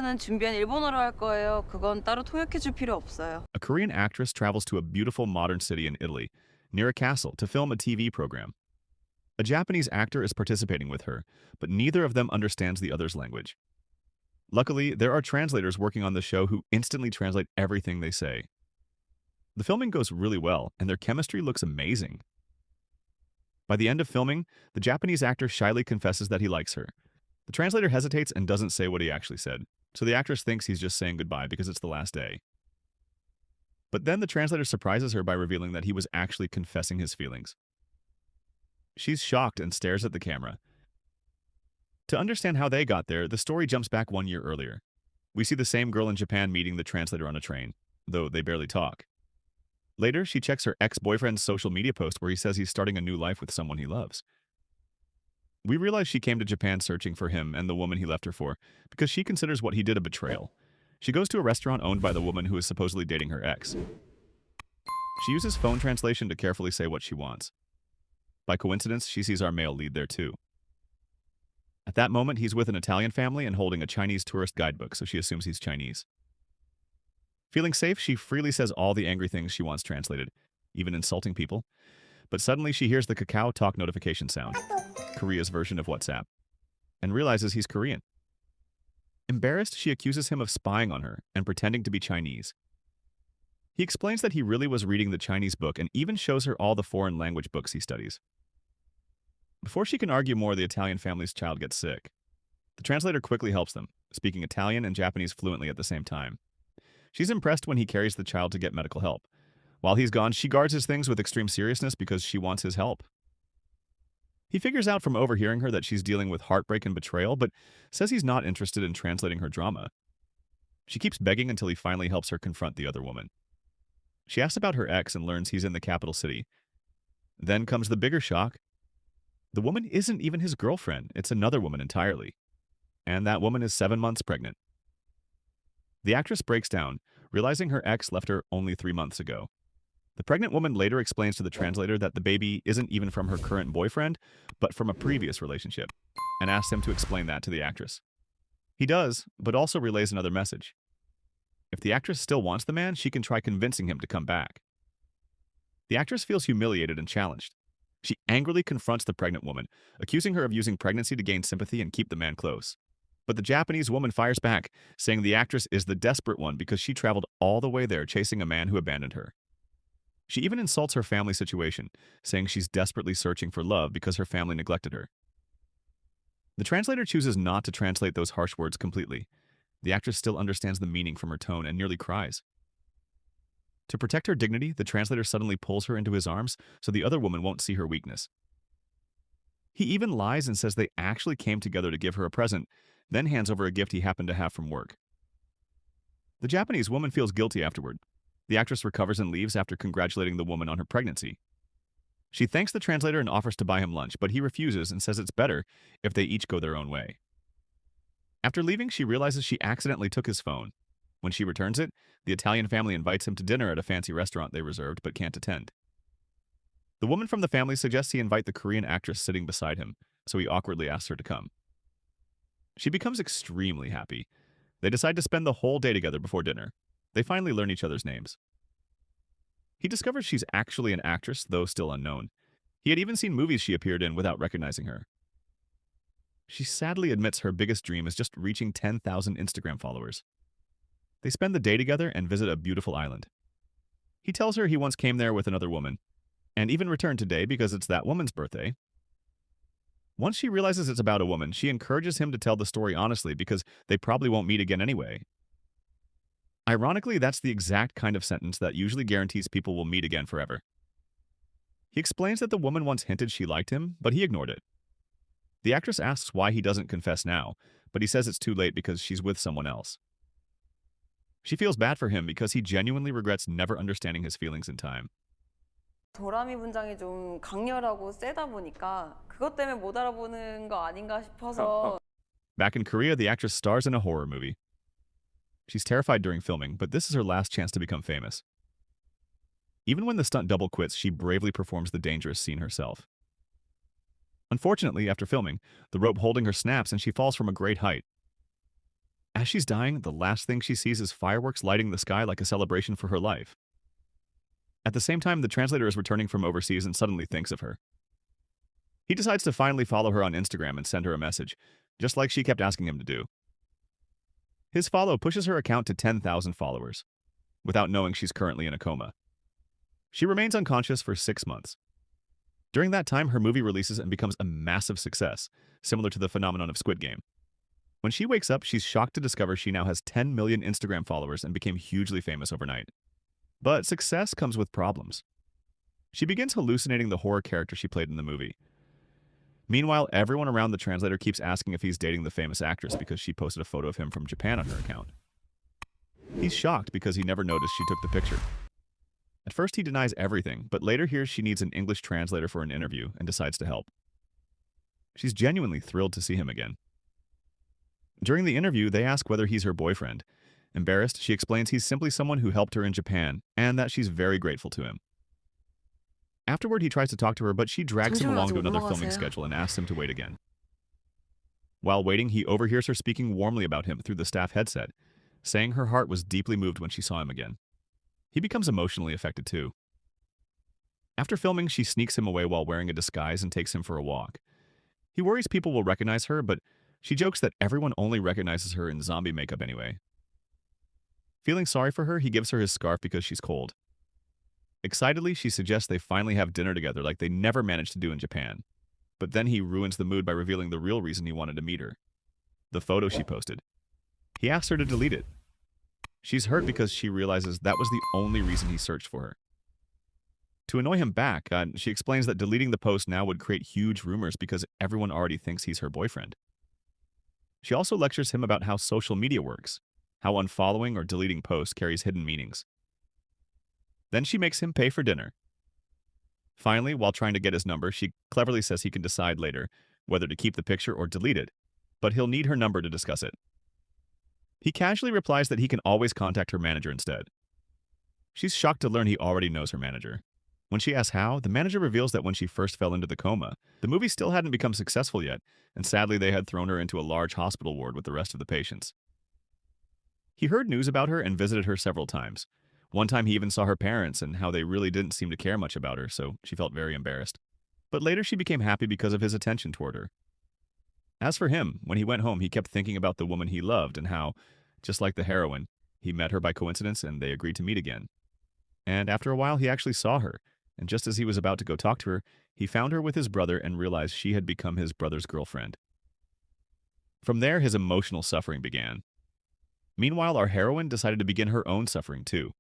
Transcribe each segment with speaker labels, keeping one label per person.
Speaker 1: 는 준비한 일본어로 할 거예요. 그건 따로 통역해 줄 필요 없어요.
Speaker 2: A Korean actress travels to a beautiful modern city in Italy, near a castle, to film a TV program. A Japanese actor is participating with her, but neither of them understands the other's language. Luckily, there are translators working on the show who instantly translate everything they say. The filming goes really well, and their chemistry looks amazing. By the end of filming, the Japanese actor shyly confesses that he likes her. The translator hesitates and doesn't say what he actually said, so the actress thinks he's just saying goodbye because it's the last day. But then the translator surprises her by revealing that he was actually confessing his feelings. She's shocked and stares at the camera. To understand how they got there, the story jumps back 1 year earlier. We see the same girl in Japan meeting the translator on a train, though they barely talk. Later, she checks her ex-boyfriend's social media post where he says he's starting a new life with someone he loves. We realize she came to Japan searching for him and the woman he left her for because she considers what he did a betrayal. She goes to a restaurant owned by the woman who is supposedly dating her ex. She uses phone translation to carefully say what she wants. By coincidence, she sees our male lead there too. At that moment, he's with an Italian family and holding a Chinese tourist guidebook, so she assumes he's Chinese. Feeling safe, she freely says all the angry things she wants translated, even insulting people. But suddenly she hears the Kakao Talk notification sound, Korea's version of WhatsApp, and realizes he's Korean. Embarrassed, she accuses him of spying on her and pretending to be Chinese. He explains that he really was reading the Chinese book and even shows her all the foreign language books he studies. Before she can argue more, the Italian family's child gets sick. The translator quickly helps them, speaking Italian and Japanese fluently at the same time. She's impressed when he carries the child to get medical help. While he's gone, she guards his things with extreme seriousness because she wants his help. He figures out from overhearing her that she's dealing with heartbreak and betrayal, but says he's not interested in translating her drama. She keeps begging until he finally helps her confront the other woman. She asks about her ex and learns he's in the capital city. Then comes the bigger shock. The woman isn't even his girlfriend, it's another woman entirely. And that woman is 7 months pregnant. The actress breaks down, realizing her ex left her only 3 months ago. The pregnant woman later explains to the translator that the baby isn't even from her current boyfriend, but from a previous relationship, and asks him to explain that to the actress. He does, but also relays another message. If the actress still wants the man, she can try convincing him to come back. The actress feels humiliated and challenged. She angrily confronts the pregnant woman, accusing her of using pregnancy to gain sympathy and keep the man close. But the Japanese woman fires back, saying the actress is the desperate one because she traveled all the way there chasing a man who abandoned her. She even insults her family situation, saying she's desperately searching for love because her family neglected her. The translator chooses not to translate those harsh words completely. The actress still understands the meaning from her tone and nearly cries. To protect her dignity, the translator suddenly pulls her into his arms so the other woman won't see her weakness. He even lies and says they actually came together to give her a present, then hands over a gift he happened to have from work. The Japanese woman feels guilty afterward. The actress recovers and leaves after congratulating the woman on her pregnancy. She thanks the translator and offers to buy him lunch, but he refuses and says it's better if they each go their own way. After leaving, she realizes she accidentally took his phone. When she returns it, the Italian family invites him to dinner at a fancy restaurant they reserved but can't attend. The woman from the family suggests he invite the Korean actress sitting beside him, so he awkwardly asks her to come. She becomes extremely happy. They decide to spend the whole day together before dinner. They finally learn each other's names. He discovers she's actually an actress, though still unknown. He had even seen movies she appeared in without recognizing her. She sadly admits her biggest dream is just reaching 10,000 Instagram followers. They spend the day together and visit a beautiful island. He tells her he once came there with another woman, and even returned today because it's that woman's birthday. Once she realizes it's about a woman, she encourages him to tell the story honestly because they probably won't meet again anyway. Ironically, that's the exact kind of sentence that usually guarantees people will meet again forever. He explains that the woman once hinted she liked him, but he ignored it. The actress asks why he doesn't confess now, but he says it's too late because she's with someone else. She feels bad for him because he genuinely regrets never understanding his feelings in time.
Speaker 1: 도라미 문장이 좀 강렬하고 세다 보니까 그것 때문에 못 알아보는 거 아닌가 싶어서.
Speaker 2: Back in Korea, the actress stars in a horror movie. She's terrified during filming, but this is her last chance to become famous. Even when the stunt double quits, she bravely performs the dangerous scene herself. The rope holding her snaps and she falls from a great height. Unfortunately, after filming, the rope holding her snaps and she falls from a great height. As she's dying, the last thing she sees is fireworks lighting the sky like a celebration for her life. At the same time, the translator is returning from overseas and suddenly thinks of her. He decides to finally follow her on Instagram and send her a message, just like she kept asking him to do. His follow pushes her account to 10,000 followers, without knowing she's currently in a coma. She remains unconscious for 6 months. During that time, her movie releases and becomes a massive success, similar to the phenomenon of Squid Game. When she wakes up, she's shocked to discover she now has 10 million Instagram followers and became hugely famous overnight. But success comes with problems. She begins hallucinating the horror character she played in the movie. Meanwhile, everyone around the translator keeps asking if he's dating the famous actress because she posted a photo of him from Japan on her account. He's shocked because he never noticed she took the picture. At first, he denies everything, but later hears she needs an English translator for an interview and decides to help. She's genuinely thrilled to see him again. During the interview, they ask whether he's her boyfriend. Embarrassed, she explains he's simply someone who helped her in Japan and that she's very grateful to him. Afterward, he tries to talk to her, but she drags him along to another filming schedule and asks him to wait again. While waiting, he overhears her speaking warmly about him through the staff headset, saying her heart was deeply moved when she saw him again. He becomes emotionally affected too. After filming, she sneaks him away while wearing a disguise and takes him for a walk. He worries people will recognize her, but she jokes that everyone only recognizes her in zombie makeup anyway. Feeling sorry for her, he gives her his scarf because she's cold. Excitedly, she suggests they finally have dinner together like they never managed to do in Japan. But then he ruins the mood by revealing the real reason he wanted to meet her. The photo she posted. He asks her to delete it. She's hurt because she realizes that was the only reason he searched for her. To annoy him back, she explains that deleting the post now would create huge rumors because everyone already thinks he's her boyfriend. She also lectures him about how social media works, how unfollowing or deleting posts carries hidden meanings. Then she makes him pay for dinner. Finally, while trying to get his number, she cleverly says he can decide later whether to keep the picture or delete it, but he'll need her number to discuss it. He casually replies that he can always contact her manager instead. She's shocked to learn he already knows her manager. When she asks how, the manager reveals that when she first fell into the coma, the movie still hadn't become successful yet, and sadly they had thrown her into a large hospital ward with the rest of the patients. He heard news about her and visited her several times. One time he even saw her parents and how they really didn't seem to care much about her, so she felt very embarrassed. But later she became happy because of his attention toward her. As for him, when he went home, he kept thinking about the woman he loved and how, just like the heroine, he met her by coincidence and they agreed to meet again. And after a while, he actually saw her, and just as he was about to go talk to her, he found her with his brother and realized she had become his brother's girlfriend. From there, his emotional suffering began. Meanwhile, our heroine decided to begin her own suffering too.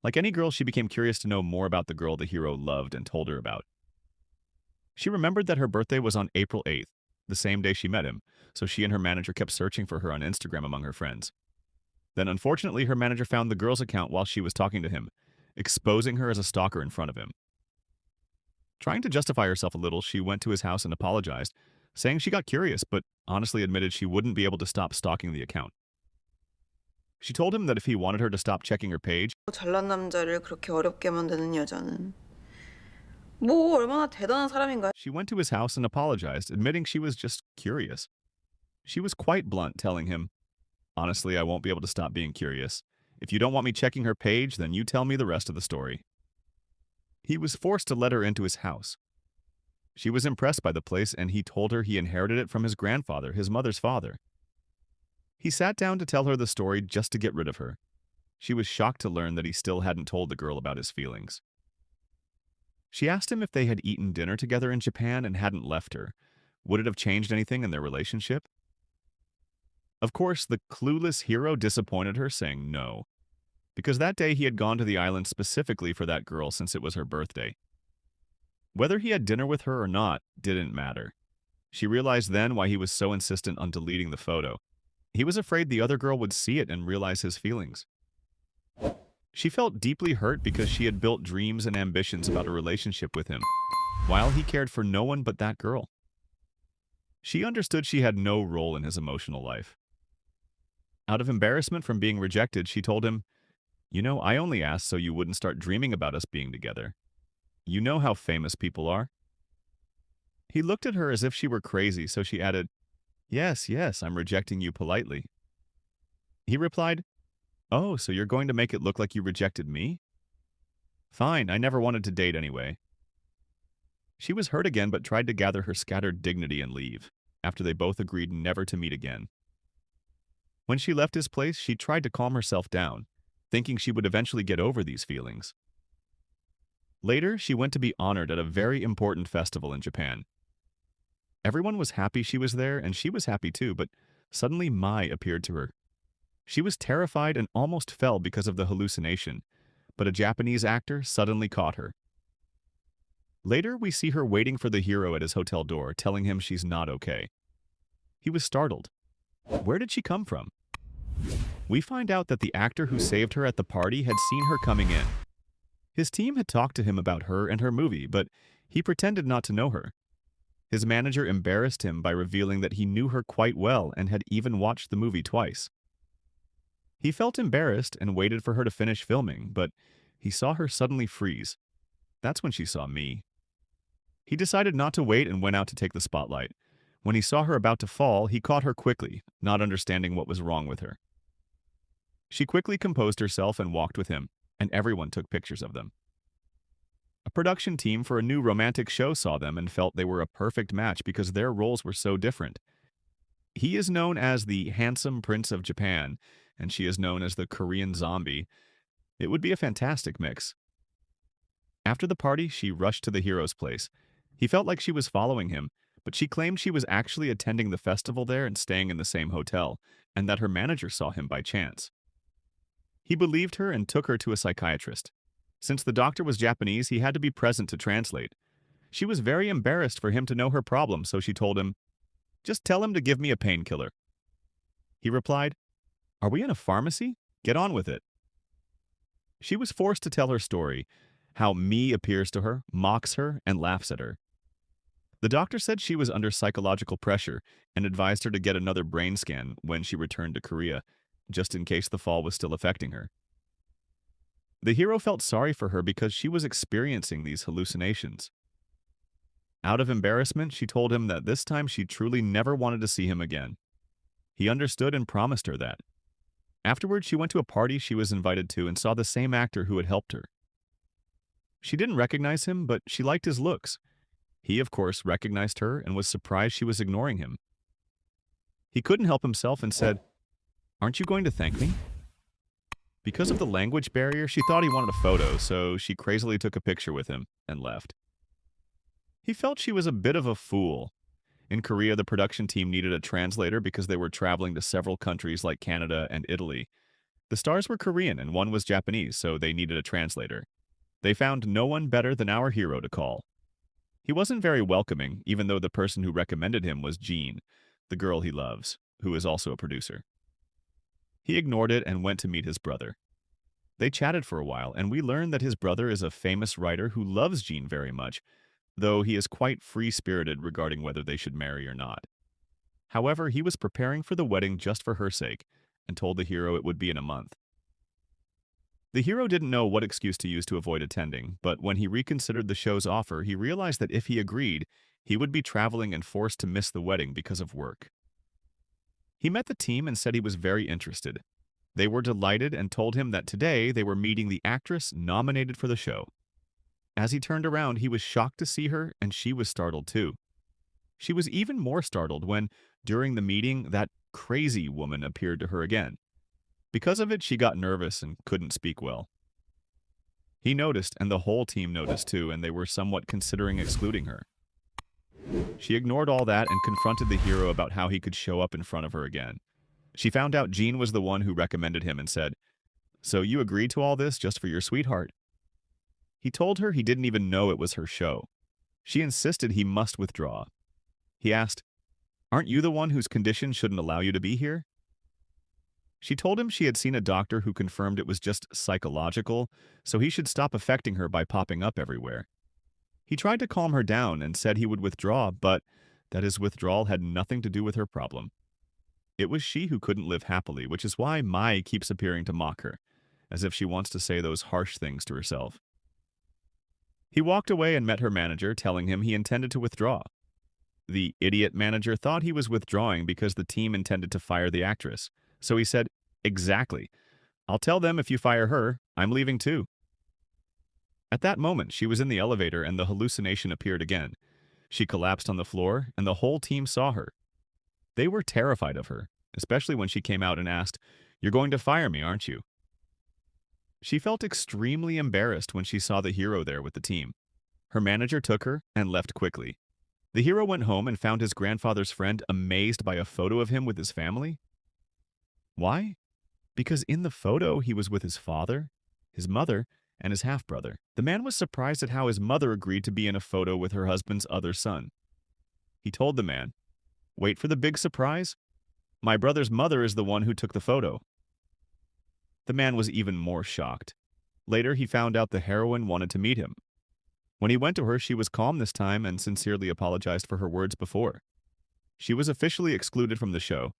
Speaker 2: Like any girl, she became curious to know more about the girl the hero loved and told her about. She remembered that her birthday was on April 8th, the same day she met him, so she and her manager kept searching for her on Instagram among her friends. Then, unfortunately, her manager found the girl's account while she was talking to him, exposing her as a stalker in front of him. Trying to justify herself a little, she went to his house and apologized, saying she got curious, but honestly admitted she wouldn't be able to stop stalking the account. She told him that if he wanted her to stop checking her page,
Speaker 1: 잘난 남자를 그렇게 어렵게 만드는 여자는 뭐 얼마나 대단한 사람인가요?
Speaker 2: she went to his house and apologized, admitting she was just curious. She was quite blunt, telling him, "Honestly, I won't be able to stop being curious. If you don't want me checking her page, then you tell me the rest of the story." He was forced to let her into his house. She was impressed by the place, and he told her he inherited it from his grandfather, his mother's father. He sat down to tell her the story just to get rid of her. She was shocked to learn that he still hadn't told the girl about his feelings. She asked him if they had eaten dinner together in Japan and hadn't left her. Would it have changed anything in their relationship? Of course, the clueless hero disappointed her, saying no, because that day he had gone to the island specifically for that girl since it was her birthday. Whether he had dinner with her or not didn't matter. She realized then why he was so insistent on deleting the photo. He was afraid the other girl would see it and realize his feelings. She felt deeply hurt because she had built dreams and ambitions about a relationship with him, while he cared for no one but that girl. She understood she had no role in his emotional life. Out of embarrassment from being rejected, she told him, "You know, I only asked so you wouldn't start dreaming about us being together. You know how famous people are." He looked at her as if she were crazy, so she added, Yes, I'm rejecting you politely." He replied, "Oh, so you're going to make it look like you rejected me? Fine, I never wanted to date anyway." She was hurt again but tried to gather her scattered dignity and leave, after they both agreed never to meet again. When she left his place, she tried to calm herself down, thinking she would eventually get over these feelings. Later, she went to be honored at a very important festival in Japan. Everyone was happy she was there, and she was happy too, but suddenly Mai appeared to her. She was terrified and almost fell because of the hallucination, but a Japanese actor suddenly caught her. Later, we see her waiting for the hero at his hotel door, telling him she's not okay. He was startled. Where did she come from? We find out that the actor who saved her at the party had seen her coming in. His team had talked to him about her and her movie, but he pretended not to know her. His manager embarrassed him by revealing that he knew her quite well and had even watched the movie twice. He felt embarrassed and waited for her to finish filming, but he saw her suddenly freeze. That's when she saw me. He decided not to wait and went out to take the spotlight. When he saw her about to fall, he caught her quickly, not understanding what was wrong with her. She quickly composed herself and walked with him, and everyone took pictures of them. A production team for a new romantic show saw them and felt they were a perfect match because their roles were so different. He is known as the handsome prince of Japan, and she is known as the Korean zombie. It would be a fantastic mix. After the party, she rushed to the hero's place. He felt like she was following him, but she claimed she was actually attending the festival there and staying in the same hotel, and that her manager saw him by chance. He believed her and took her to a psychiatrist. Since the doctor was Japanese, he had to be present to translate. She was very embarrassed for him to know her problem, so she told him, "Just tell him to give me a painkiller." He replied, "Are we in a pharmacy? Get on with it." She was forced to tell her story, how me appears to her, mocks her, and laughs at her. The doctor said she was under psychological pressure and advised her to get another brain scan when she returned to Korea, just in case the fall was still affecting her. The hero felt sorry for her because she was experiencing these hallucinations. Out of embarrassment, she told him that this time she truly never wanted to see him again. He understood and promised her that. Afterwards, she went to a party she was invited to and saw the same actor who had helped her. She didn't recognize him, but she liked his looks. He, of course, recognized her and was surprised she was ignoring him. He couldn't help himself and said, "Aren't you going to thank me?" Because of the language barrier, she thought he wanted a photo, so she crazily took a picture with him and left. He felt she was a bit of a fool. In Korea, the production team needed a translator because they were traveling to several countries like Canada and Italy. The stars were Korean and one was Japanese, so they needed a translator. They found no one better than our hero to call. He wasn't very welcoming, even though the person who recommended him was Jean, the girl he loves, who is also a producer. He ignored it and went to meet his brother. They chatted for a while, and we learned that his brother is a famous writer who loves Jean very much, though he is quite free-spirited regarding whether they should marry or not. However, he was preparing for the wedding just for her sake, and told the hero it would be in a month. The hero didn't know what excuse to use to avoid attending, but when he reconsidered the show's offer, he realized that if he agreed, he would be traveling and forced to miss the wedding because of work. He met the team and said he was very interested. They were delighted and told him that today they were meeting the actress nominated for the show. As he turned around, he was shocked to see her, and she was startled too. She was even more startled when, during the meeting, that crazy woman appeared to her again. Because of it, she got nervous and couldn't speak well. He noticed, and the whole team noticed too, and they were somewhat considering excluding her. She ignored all that and confronted the hero about how he could show up in front of her again. She found out Jean was the one who recommended him and said, "So you agreed to all this just for your sweetheart?" He told her he didn't even know it was her show. She insisted he must withdraw. He asked, "Aren't you the one whose condition shouldn't allow you to be here?" She told him she had seen a doctor who confirmed it was just psychological, so he should stop affecting her by popping up everywhere. He tried to calm her down and said he would withdraw, but that his withdrawal had nothing to do with her problem. It was she who couldn't live happily, which is why Mai keeps appearing to mock her, as if she wants to say those harsh things to herself. He walked away and met her manager, telling him he intended to withdraw. The idiot manager thought he was withdrawing because the team intended to fire the actress, so he said, Exactly. I'll tell them if you fire her, I'm leaving too. At that moment, she was in the elevator and the hallucination appeared again. She collapsed on the floor, and the whole team saw her. They were terrified of her, especially when she came out and asked, "You're going to fire me, aren't you?" She felt extremely embarrassed when she saw the hero there with the team. Her manager took her and left quickly. The hero went home and found his grandfather's friend amazed by a photo of him with his family. Why? Because in the photo he was with his father, his mother, and his half-brother. The man was surprised at how his mother agreed to be in a photo with her husband's other son. He told the man, "Wait for the big surprise. My brother's mother is the one who took the photo." The man was even more shocked. Later, he found out the heroine wanted to meet him. When he went to her, she was calm this time and sincerely apologized for her words before. She was officially excluded from the show.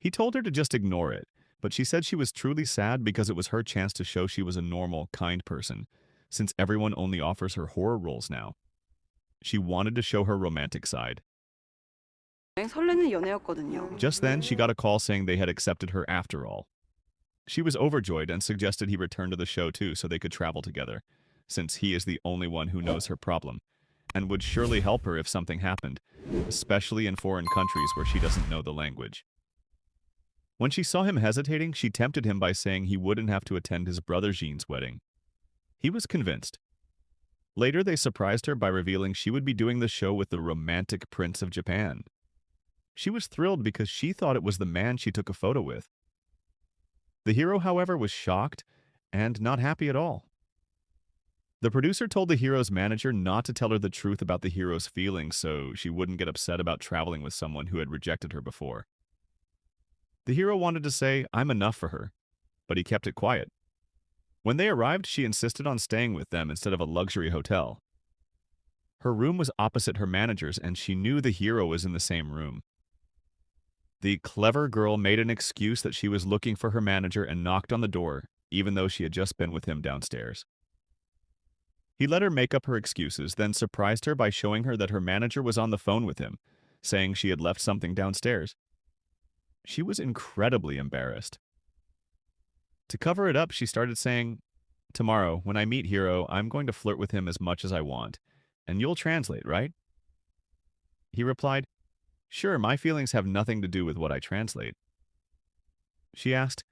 Speaker 2: He told her to just ignore it, but she said she was truly sad because it was her chance to show she was a normal, kind person, since everyone only offers her horror roles now. She wanted to show her romantic side.
Speaker 1: 설레는 연애였거든요.
Speaker 2: Just then, she got a call saying they had accepted her after all. She was overjoyed and suggested he return to the show too so they could travel together, since he is the only one who knows her problem, and would surely help her if something happened, especially in foreign countries where she doesn't know the language. When she saw him hesitating, she tempted him by saying he wouldn't have to attend his brother Jean's wedding. He was convinced. Later, they surprised her by revealing she would be doing the show with the romantic prince of Japan. She was thrilled because she thought it was the man she took a photo with. The hero, however, was shocked and not happy at all. The producer told the hero's manager not to tell her the truth about the hero's feelings so she wouldn't get upset about traveling with someone who had rejected her before. The hero wanted to say, "I'm enough for her," but he kept it quiet. When they arrived, she insisted on staying with them instead of a luxury hotel. Her room was opposite her manager's, and she knew the hero was in the same room. The clever girl made an excuse that she was looking for her manager and knocked on the door, even though she had just been with him downstairs. He let her make up her excuses, then surprised her by showing her that her manager was on the phone with him, saying she had left something downstairs. She was incredibly embarrassed. To cover it up, she started saying, "Tomorrow, when I meet Hiro, I'm going to flirt with him as much as I want, and you'll translate, right?" He replied, "Sure, my feelings have nothing to do with what I translate." She asked,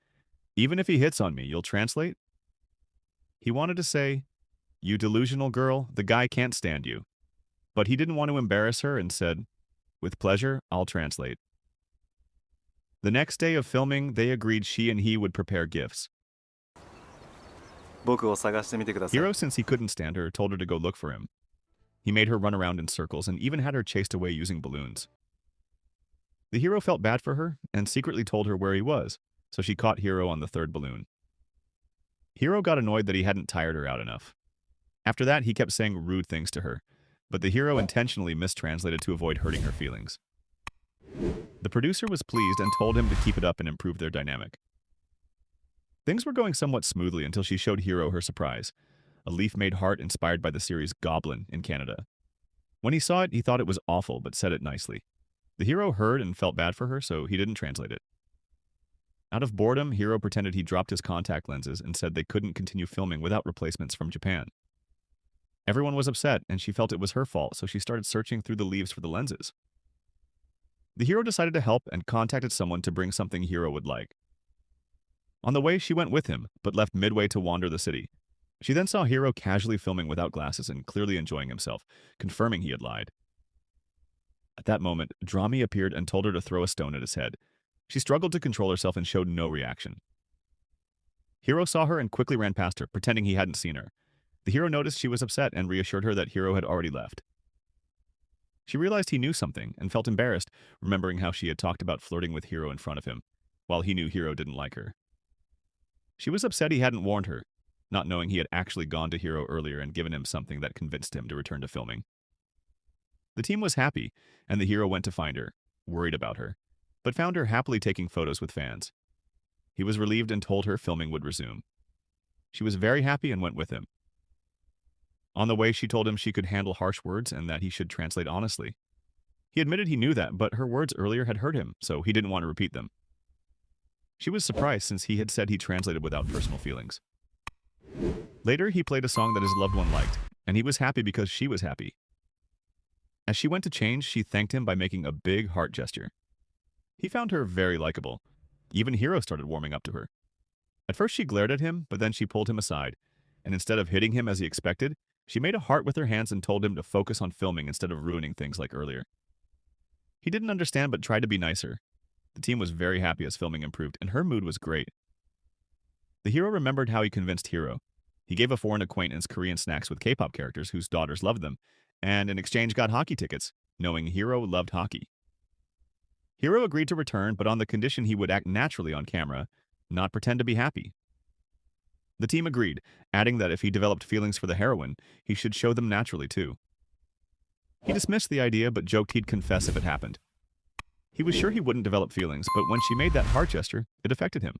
Speaker 2: "Even if he hits on me, you'll translate?" He wanted to say, "You delusional girl, the guy can't stand you." But he didn't want to embarrass her and said, "With pleasure, I'll translate." The next day of filming, they agreed she and he would prepare gifts.
Speaker 3: 僕を探してみてください。
Speaker 2: Hiro, since he couldn't stand her, told her to go look for him. He made her run around in circles and even had her chased away using balloons. The hero felt bad for her and secretly told her where he was, so she caught Hiro on the third balloon. Hiro got annoyed that he hadn't tired her out enough. After that, he kept saying rude things to her, but the hero intentionally mistranslated to avoid hurting her feelings. The producer was pleased and told him to keep it up and improve their dynamic. Things were going somewhat smoothly until she showed Hiro her surprise, a leaf-made heart inspired by the series Goblin in Canada. When he saw it, he thought it was awful but said it nicely. The hero heard and felt bad for her, so he didn't translate it. Out of boredom, Hiro pretended he dropped his contact lenses and said they couldn't continue filming without replacements from Japan. Everyone was upset, and she felt it was her fault, so she started searching through the leaves for the lenses. The hero decided to help and contacted someone to bring something Hiro would like. On the way, she went with him, but left midway to wander the city. She then saw Hiro casually filming without glasses and clearly enjoying himself, confirming he had lied. At that moment, Kdrama appeared and told her to throw a stone at his head. She struggled to control herself and showed no reaction. Hiro saw her and quickly ran past her, pretending he hadn't seen her. The hero noticed she was upset and reassured her that Hiro had already left. She realized he knew something and felt embarrassed, remembering how she had talked about flirting with Hiro in front of him, while he knew Hiro didn't like her. She was upset he hadn't warned her, not knowing he had actually gone to Hiro earlier and given him something that convinced him to return to filming. The team was happy, and the hero went to find her, worried about her, but found her happily taking photos with fans. He was relieved and told her filming would resume. She was very happy and went with him. On the way, she told him she could handle harsh words and that he should translate honestly. He admitted he knew that, but her words earlier had hurt him, so he didn't want to repeat them. She was surprised since he had said he translated without personal feelings. Later, he played a song that his loved one liked, and he was happy because she was happy. As she went to change, she thanked him by making a big heart gesture. He found her very likable. Even Hiro started warming up to her. At first she glared at him, but then she pulled him aside, and instead of hitting him as he expected, she made a heart with her hands and told him to focus on filming instead of ruining things like earlier. He didn't understand but tried to be nicer. The team was very happy as filming improved, and her mood was great. The hero remembered how he convinced Hiro. He gave a foreign acquaintance Korean snacks with K-pop characters whose daughters loved them, and in exchange got hockey tickets, knowing Hiro loved hockey. Hiro agreed to return, but on the condition he would act naturally on camera, not pretend to be happy. The team agreed, adding that if he developed feelings for the heroine, he should show them naturally too. He dismissed the idea but joked he'd confess if it happened. He was sure he wouldn't develop feelings, but when she made that heart gesture, it affected him.